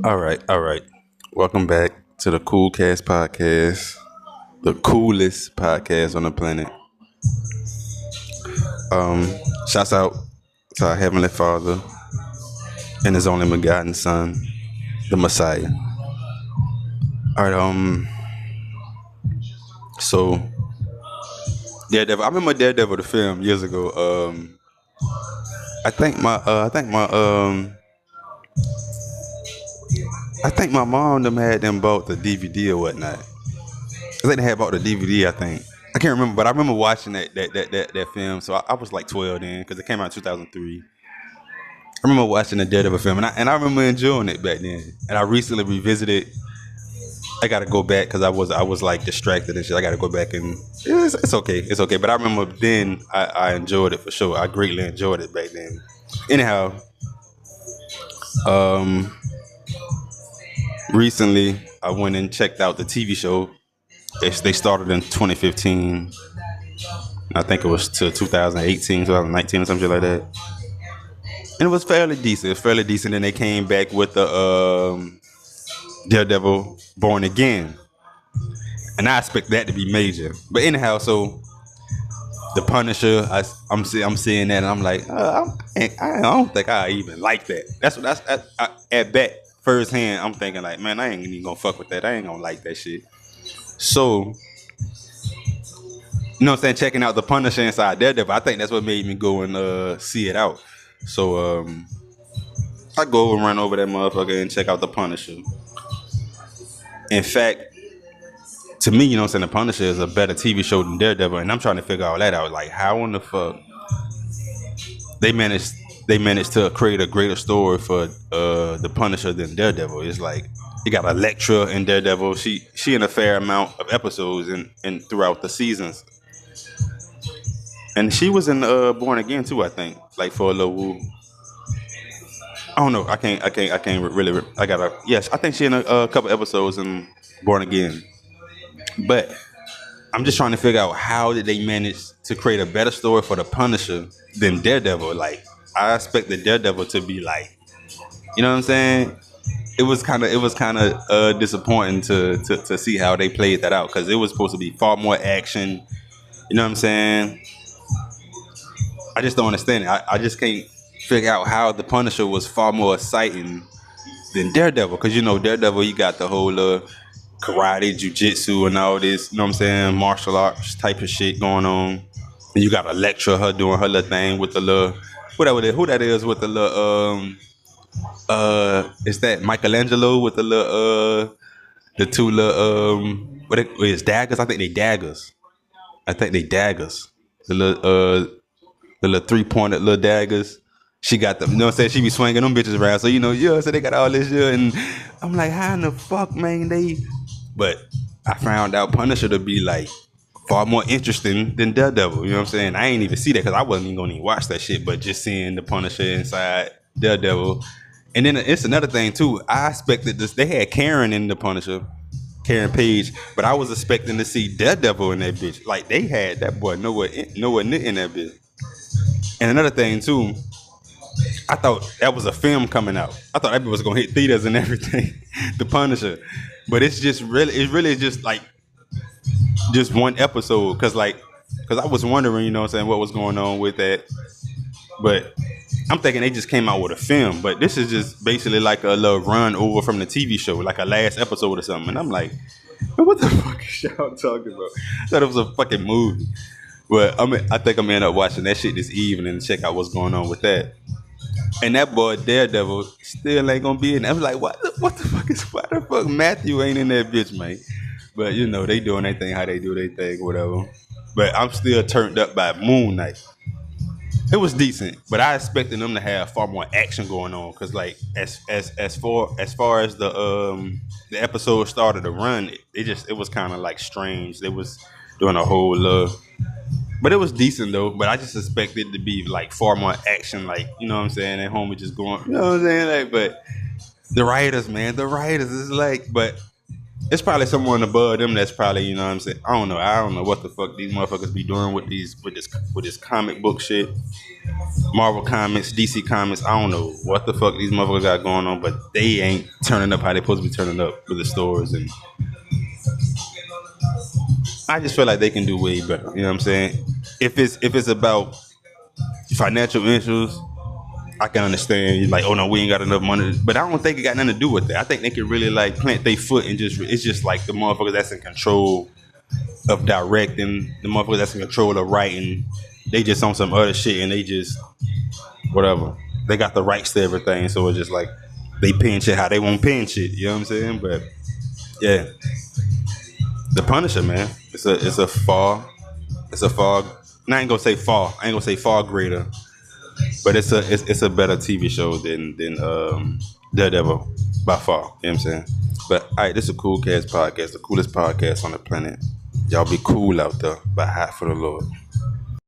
All right. Welcome back to the Cool Cast Podcast, the coolest podcast on the planet. Shouts out to our Heavenly Father and His only begotten Son, the Messiah. All right. So Daredevil. I remember Daredevil the film years ago. I think my mom them had them bought the DVD or whatnot. I think they had bought the DVD. I think I can't remember, but I remember watching that film. So I was like 12 then because it came out in 2003. I remember watching the Daredevil film, and I remember enjoying it back then. And I recently revisited. I got to go back because I was like distracted and shit. I got to go back and it's okay, it's okay. But I remember then I enjoyed it for sure. I greatly enjoyed it back then. Anyhow, um, recently I went and checked out the TV show. They started in 2015. I think it was to 2018, 2019, or something like that. And it was fairly decent. It was fairly decent. And they came back with the Daredevil Born Again. And I expect that to be major. But anyhow, so the Punisher, I'm seeing that and I'm like, I don't think I even like that. At bat firsthand. I'm thinking like, man, I ain't even gonna fuck with that. I ain't gonna like that shit. So, you know what I'm saying? Checking out the Punisher inside Daredevil, I think that's what made me go and see it out. So I go and run over that motherfucker and check out the Punisher. In fact, to me, you know what I'm saying, the Punisher is a better TV show than Daredevil, and I'm trying to figure all that out. Like, how in the fuck they managed to create a greater story for the Punisher than Daredevil? It's like you got Elektra in Daredevil. She in a fair amount of episodes and throughout the seasons, and she was in Born Again too. I think like for a little. I don't know. I can't really. I gotta. Yes, I think she in a couple episodes in Born Again. But I'm just trying to figure out how did they manage to create a better story for the Punisher than Daredevil. Like I expect the Daredevil to be like, you know what I'm saying? It was kind of disappointing to see how they played that out because it was supposed to be far more action. You know what I'm saying? I just don't understand it. I just can't figure out how the Punisher was far more exciting than Daredevil because you know Daredevil you got the whole karate, jujitsu, and all this. You know what I'm saying? Martial arts type of shit going on. And you got Elektra, her doing her little thing with the little who that is with the little is that Michelangelo with the two little what it is daggers? I think they daggers. The little the little 3-pointed little daggers. She got them, you know what I'm saying? She be swinging them bitches around. So, you know, yeah, so they got all this shit. And I'm like, how in the fuck, man, But I found out Punisher to be like far more interesting than Daredevil. You know what I'm saying? I ain't even see that because I wasn't even going to watch that shit. But just seeing the Punisher inside Daredevil. And then it's another thing, too. I expected this. They had Karen in the Punisher. Karen Page, but I was expecting to see Daredevil in that bitch. Like they had that boy nowhere near in that bitch. And another thing too, I thought that was a film coming out. I thought that bitch was gonna hit theaters and everything, The Punisher. But it's really just like just one episode, cause I was wondering, you know what I'm saying, what was going on with that. But I'm thinking they just came out with a film, but this is just basically like a little run over from the TV show, like a last episode or something. And I'm like, what the fuck is y'all talking about? I thought it was a fucking movie. But I think I'm gonna end up watching that shit this evening and check out what's going on with that. And that boy Daredevil still ain't gonna be in. I'm like, what the fuck is why the fuck Matthew ain't in that bitch, man? But you know they doing their thing how they do their thing, whatever. But I'm still turned up by Moon Knight. It was decent, but I expected them to have far more action going on. Cause like as far as the episode started to run, it was kind of like strange. They was doing a whole but it was decent though. But I just expected it to be like far more action, like you know what I'm saying. And homie just going, you know what I'm saying. Like, but the writers, man, the writers is like, but It's probably someone above them that's probably, you know what I'm saying. I don't know what the fuck these motherfuckers be doing with this comic book shit. Marvel comics, DC comics. I don't know what the fuck these motherfuckers got going on, but they ain't turning up how they supposed to be turning up with the stores. And I just feel like they can do way better. You know what I'm saying? If it's about financial issues, I can understand. You're like, oh no, we ain't got enough money. But I don't think it got nothing to do with that. I think they can really like plant their foot and just it's just like the motherfuckers that's in control of directing, the motherfuckers that's in control of writing. They just on some other shit and they just whatever. They got the rights to everything, so it's just like they pin shit how they want pin shit. You know what I'm saying? But yeah, the Punisher, man, it's a far. And I ain't gonna say far. I ain't gonna say far greater, but it's a better TV show than Daredevil by far. You know what I'm saying? But all right, this is a cool cast podcast, the coolest podcast on the planet. Y'all be cool out there, but hot for the Lord.